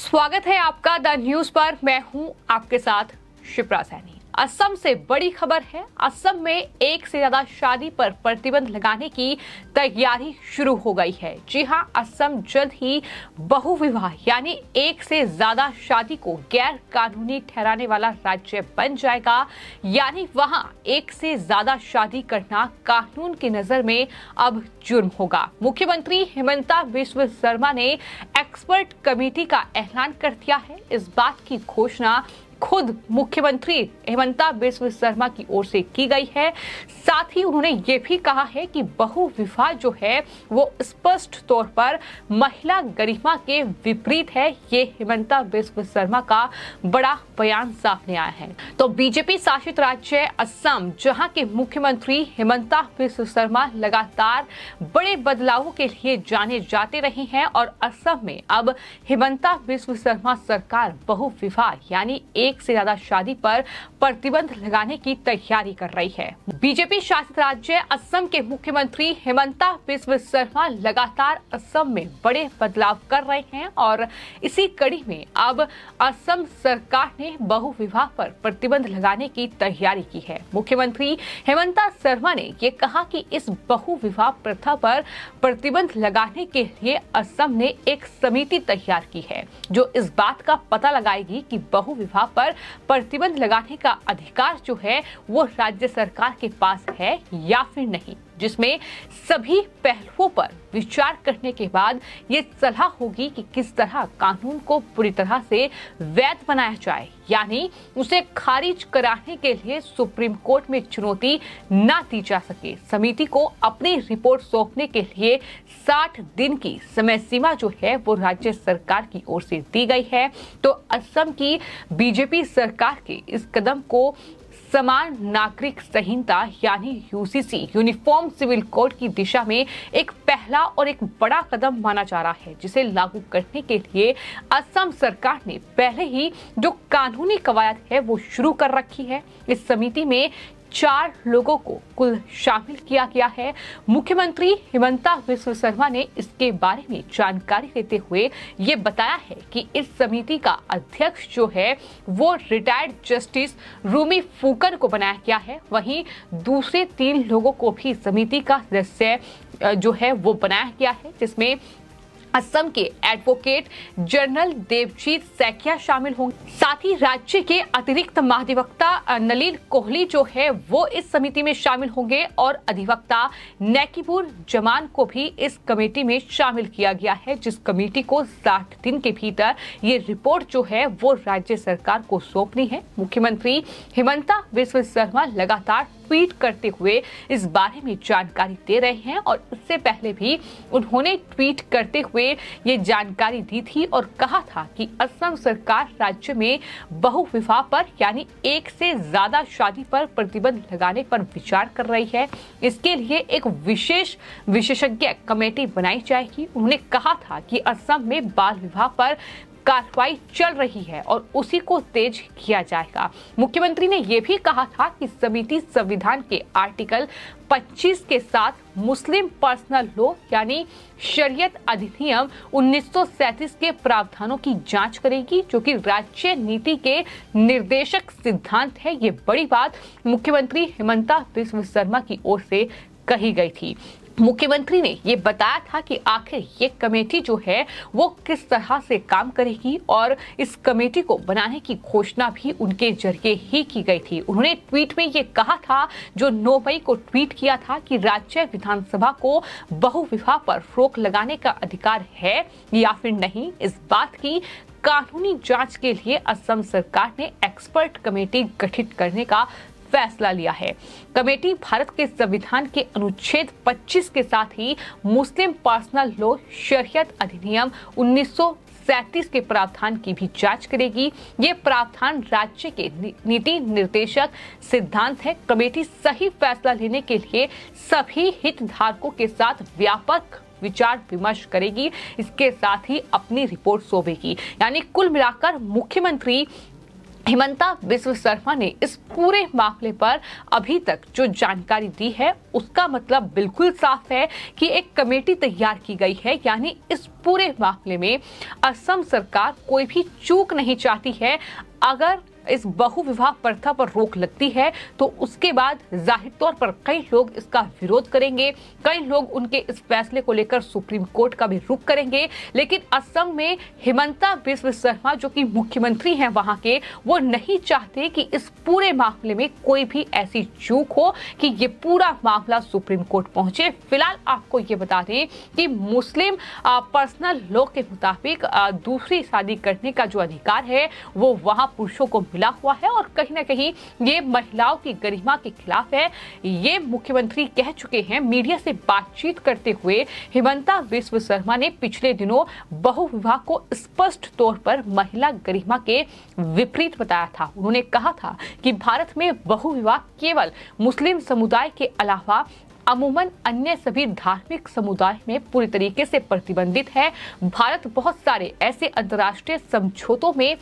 स्वागत है आपका द न्यूज पर। मैं हूं आपके साथ शिप्रा सैनी। असम से बड़ी खबर है। असम में एक से ज्यादा शादी पर प्रतिबंध लगाने की तैयारी शुरू हो गई है। जी हां, असम जल्द ही बहुविवाह यानी एक से ज्यादा शादी को गैर कानूनी ठहराने वाला राज्य बन जाएगा। यानी वहां एक से ज्यादा शादी करना कानून की नजर में अब जुर्म होगा। मुख्यमंत्री हिमंता बिस्वा शर्मा ने एक्सपर्ट कमेटी का ऐलान कर दिया है। इस बात की घोषणा खुद मुख्यमंत्री हिमंता बिस्वा शर्मा की ओर से की गई है। साथ ही उन्होंने ये भी कहा है कि बहुविवाह जो है वो स्पष्ट तौर पर महिला गरिमा के विपरीत है। ये हिमंता बिस्वा शर्मा का बड़ा बयान सामने आया है। तो बीजेपी शासित राज्य असम, जहां के मुख्यमंत्री हिमंता बिस्वा शर्मा लगातार बड़े बदलावों के लिए जाने जाते रहे हैं और असम में अब हिमंता बिस्वा शर्मा सरकार बहुविवाह यानी एक से ज्यादा शादी पर प्रतिबंध लगाने की तैयारी कर रही है। बीजेपी शासित राज्य असम के मुख्यमंत्री हिमंता बिस्वा शर्मा लगातार असम में बड़े बदलाव कर रहे हैं और इसी कड़ी में अब असम सरकार ने बहुविवाह पर प्रतिबंध लगाने की तैयारी की है। मुख्यमंत्री हिमंता शर्मा ने ये कहा कि इस बहुविवाह प्रथा पर प्रतिबंध लगाने के लिए असम ने एक समिति तैयार की है जो इस बात का पता लगाएगी कि बहुविवाह पर प्रतिबंध लगाने का अधिकार जो है वो राज्य सरकार के पास है या फिर नहीं, जिसमें सभी पहलुओं पर विचार करने के बाद ये सलाह होगी कि किस तरह कानून को पूरी तरह से वैध बनाया जाए, यानी उसे खारिज कराने के लिए सुप्रीम कोर्ट में चुनौती न दी जा सके। समिति को अपनी रिपोर्ट सौंपने के लिए 60 दिन की समय सीमा जो है वो राज्य सरकार की ओर से दी गई है। तो असम की बीजेपी सरकार के इस कदम को समान नागरिक संहिता यानी यूसीसी यूनिफॉर्म सिविल कोड की दिशा में एक पहला और एक बड़ा कदम माना जा रहा है, जिसे लागू करने के लिए असम सरकार ने पहले ही जो कानूनी कवायद है वो शुरू कर रखी है। इस समिति में 4 लोगों को कुल शामिल किया गया है। मुख्यमंत्री हिमंता बिस्वा शर्मा ने इसके बारे में जानकारी देते हुए ये बताया है कि इस समिति का अध्यक्ष जो है वो रिटायर्ड जस्टिस रूमी फूकन को बनाया गया है। वहीं दूसरे 3 लोगों को भी समिति का सदस्य जो है वो बनाया गया है, जिसमें असम के एडवोकेट जनरल देवजीत सैकिया शामिल होंगे। साथ ही राज्य के अतिरिक्त महाधिवक्ता नलिन कोहली जो है वो इस समिति में शामिल होंगे और अधिवक्ता नकीबुर जमान को भी इस कमेटी में शामिल किया गया है, जिस कमेटी को 60 दिन के भीतर ये रिपोर्ट जो है वो राज्य सरकार को सौंपनी है। मुख्यमंत्री हिमंता बिस्वा शर्मा लगातार ट्वीट करते हुए इस बारे में जानकारी दे रहे हैं और उससे पहले भी उन्होंने ट्वीट करते हुए ये जानकारी दी थी और कहा था कि असम सरकार राज्य में बहुविवाह पर यानी एक से ज्यादा शादी पर प्रतिबंध लगाने पर विचार कर रही है। इसके लिए एक विशेषज्ञ कमेटी बनाई जाएगी। उन्होंने कहा था कि असम में बाल विवाह पर कार्रवाई चल रही है और उसी को तेज किया जाएगा। मुख्यमंत्री ने यह भी कहा था कि समिति संविधान के आर्टिकल 25 के साथ मुस्लिम पर्सनल लॉ यानी शरीयत अधिनियम 1937 के प्रावधानों की जांच करेगी, जो कि राज्य नीति के निर्देशक सिद्धांत है। ये बड़ी बात मुख्यमंत्री हिमंता बिस्वा शर्मा की ओर से कही गई थी। मुख्यमंत्री ने ये बताया था कि आखिर ये कमेटी जो है वो किस तरह से काम करेगी और इस कमेटी को बनाने की घोषणा भी उनके जरिए ही की गई थी। उन्होंने ट्वीट में ये कहा था, जो 9 मई को ट्वीट किया था, कि राज्य विधानसभा को बहुविवाह पर रोक लगाने का अधिकार है या फिर नहीं। इस बात की कानूनी जांच के लिए असम सरकार ने एक्सपर्ट कमेटी गठित करने का फैसला लिया है। कमेटी भारत के संविधान के अनुच्छेद 25 के साथ ही मुस्लिम पर्सनल लॉ शरीयत अधिनियम 1937 के प्रावधान की भी जांच करेगी। ये प्रावधान राज्य के नीति निर्देशक सिद्धांत है। कमेटी सही फैसला लेने के लिए सभी हितधारकों के साथ व्यापक विचार विमर्श करेगी। इसके साथ ही अपनी रिपोर्ट सौंपेगी। यानी कुल मिलाकर मुख्यमंत्री हिमंता बिस्व शर्मा ने इस पूरे मामले पर अभी तक जो जानकारी दी है उसका मतलब बिल्कुल साफ है कि एक कमेटी तैयार की गई है, यानी इस पूरे मामले में असम सरकार कोई भी चूक नहीं चाहती है। अगर इस बहु विवाह प्रथा पर रोक लगती है तो उसके बाद जाहिर तौर पर कई लोग इसका विरोध करेंगे, कई लोग उनके इस फैसले को लेकर सुप्रीम कोर्ट का भी रुख करेंगे। लेकिन असम में हिमंता बिस्व शर्मा जो कि मुख्यमंत्री हैं वहां के, वो नहीं चाहते कि इस पूरे मामले में कोई भी ऐसी चूक हो कि ये पूरा मामला सुप्रीम कोर्ट पहुंचे। फिलहाल आपको ये बता दें कि मुस्लिम पर्सनल लॉ के मुताबिक दूसरी शादी करने का जो अधिकार है वो वहां पुरुषों को मिला हुआ है और कहीं ना कहीं ये महिलाओं की गरिमा के खिलाफ है। ये मुख्यमंत्री कह चुके हैं। मीडिया से बातचीत करते हुए हिमंता बिस्व शर्मा ने पिछले दिनों बहु विवाह को स्पष्ट तौर पर महिला गरिमा के विपरीत बताया था। उन्होंने कहा था कि भारत में बहु विवाह केवल मुस्लिम समुदाय के अलावा अमूमन अन्य सभी धार्मिक समुदाय में पूरी तरीके से प्रतिबंधित है। भारत बहुत सारे ऐसे अंतर्राष्ट्रीय समझौतों में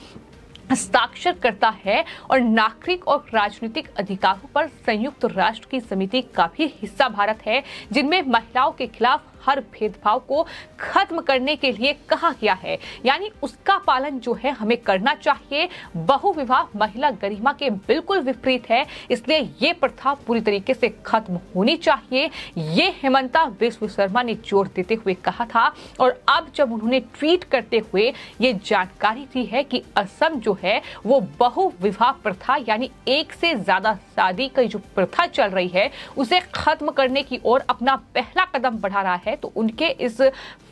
हस्ताक्षर करता है और नागरिक और राजनीतिक अधिकारों पर संयुक्त राष्ट्र की समिति का भी हिस्सा भारत है, जिनमें महिलाओं के खिलाफ हर भेदभाव को खत्म करने के लिए कहा गया है। यानी उसका पालन जो है हमें करना चाहिए। बहु विवाह महिला गरिमा के बिल्कुल विपरीत है, इसलिए ये प्रथा पूरी तरीके से खत्म होनी चाहिए। ये हिमंता बिस्व शर्मा ने जोर देते हुए कहा था। और अब जब उन्होंने ट्वीट करते हुए ये जानकारी दी है कि असम जो है वो बहु विवाह प्रथा यानी एक से ज्यादा शादी की जो प्रथा चल रही है उसे खत्म करने की ओर अपना पहला कदम बढ़ा रहा है, तो उनके इस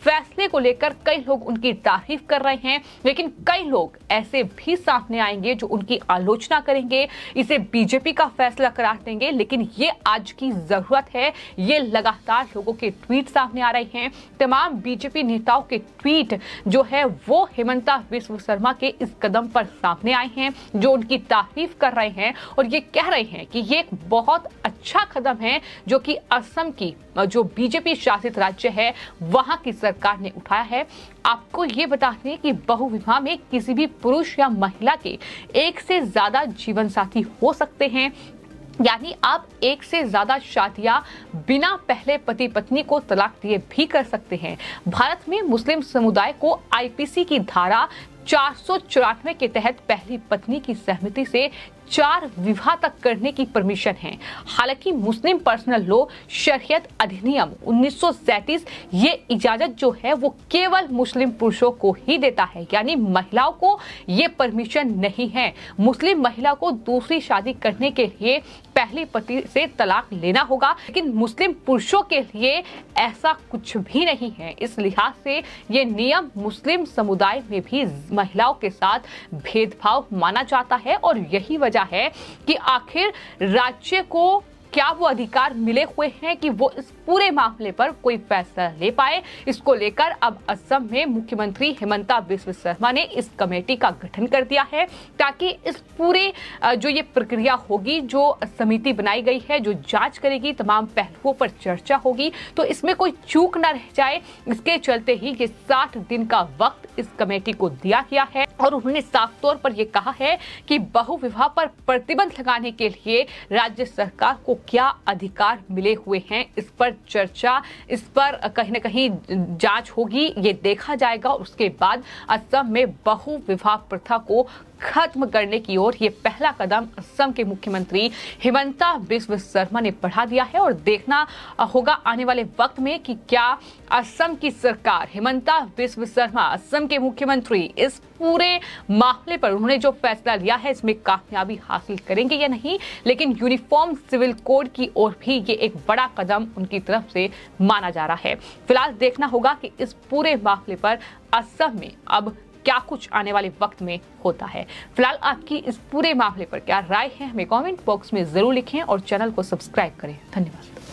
फैसले को लेकर कई लोग उनकी तारीफ कर रहे हैं, लेकिन कई लोग ऐसे भी सामने आएंगे जो उनकी आलोचना करेंगे, इसे बीजेपी का फैसला करार देंगे। लेकिन ये आज की जरूरत है। ये लगातार लोगों के ट्वीट सामने आ रहे हैं। तमाम बीजेपी नेताओं के ट्वीट जो है वो हिमंता बिस्व शर्मा के इस कदम पर सामने आए हैं, जो उनकी तारीफ कर रहे हैं और ये कह रहे हैं कि ये एक बहुत अच्छा कदम है जो कि असम की जो बीजेपी शासित राज्य है वहां की सरकार ने उठाया है। आपको ये बता दें कि बहु विवाह में किसी भी पुरुष या महिला के एक से ज्यादा जीवन साथी हो सकते हैं, यानी आप एक से ज्यादा शादियां बिना पहले पति पत्नी को तलाक दिए भी कर सकते हैं। भारत में मुस्लिम समुदाय को आईपीसी की धारा 494 के तहत पहली पत्नी की सहमति से 4 विवाह तक करने की परमिशन है। हालांकि मुस्लिम पर्सनल लॉ शरीयत अधिनियम 1937 ये इजाजत जो है वो केवल मुस्लिम पुरुषों को ही देता है, यानी महिलाओं को ये परमिशन नहीं है। मुस्लिम महिला को दूसरी शादी करने के लिए पहले पति से तलाक लेना होगा, लेकिन मुस्लिम पुरुषों के लिए ऐसा कुछ भी नहीं है। इस लिहाज से ये नियम मुस्लिम समुदाय में भी महिलाओं के साथ भेदभाव माना जाता है और यही वजह है कि आखिर राज्य को क्या वो अधिकार मिले हुए हैं कि वो इस पूरे मामले पर कोई फैसला ले पाए। इसको लेकर अब असम में मुख्यमंत्री हिमंता बिस्व शर्मा ने इस कमेटी का गठन कर दिया है ताकि इस पूरे जो ये प्रक्रिया होगी, जो समिति बनाई गई है, जो जांच करेगी, तमाम पहलुओं पर चर्चा होगी, तो इसमें कोई चूक न रह जाए। इसके चलते ही ये 60 दिन का वक्त इस कमेटी को दिया गया है और उन्होंने साफ तौर पर यह कहा है कि बहु विवाह पर प्रतिबंध लगाने के लिए राज्य सरकार को क्या अधिकार मिले हुए हैं, इस पर चर्चा, इस पर कहीं न कहीं जांच होगी, ये देखा जाएगा। उसके बाद असम में बहु विवाह प्रथा को खत्म करने की ओर ये पहला कदम असम के मुख्यमंत्री हिमंता बिस्व शर्मा ने बढ़ा दिया है और देखना होगा आने वाले वक्त में कि क्या असम की सरकार, हिमंता बिस्व शर्मा असम के मुख्यमंत्री, इस पूरे मामले पर उन्होंने जो फैसला लिया है इसमें कामयाबी हासिल करेंगे या नहीं। लेकिन यूनिफॉर्म सिविल कोड की ओर भी ये एक बड़ा कदम उनकी तरफ से माना जा रहा है। फिलहाल देखना होगा कि इस पूरे मामले पर असम में अब क्या कुछ आने वाले वक्त में होता है। फिलहाल आपकी इस पूरे मामले पर क्या राय है हमें कमेंट बॉक्स में जरूर लिखें और चैनल को सब्सक्राइब करें। धन्यवाद।